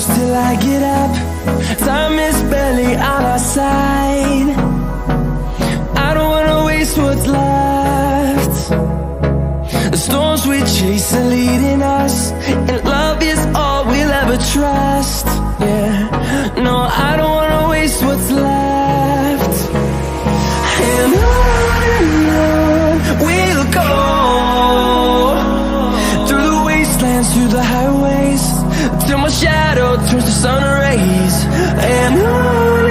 close till I get up. Time is barely on our side. I don't wanna waste what's left. The storms we chase are leading us, and love is all we'll ever trust. Yeah, no, I don't wanna waste what's left. And on we'll go, through the wastelands, through the highways, till my shadow turns to sun rays. And on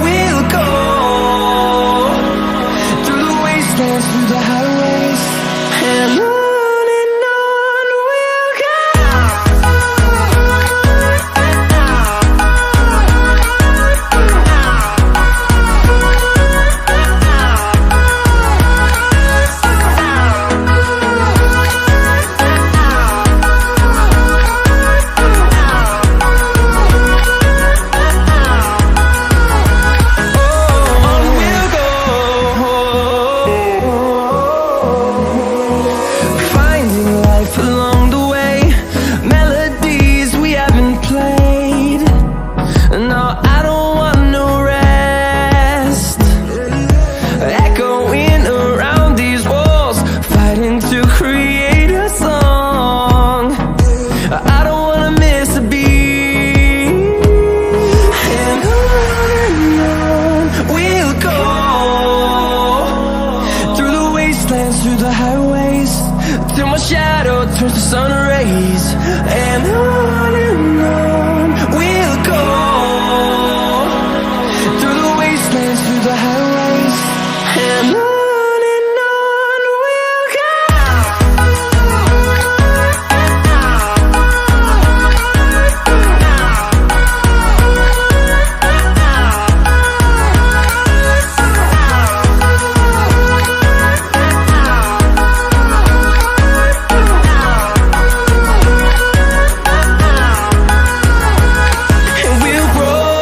we'll go, through the wastelands, through the highways, and on we'll go. Through the highways, till my shadow turns to sun rays. And on we'll go, through the wastelands, through the highways.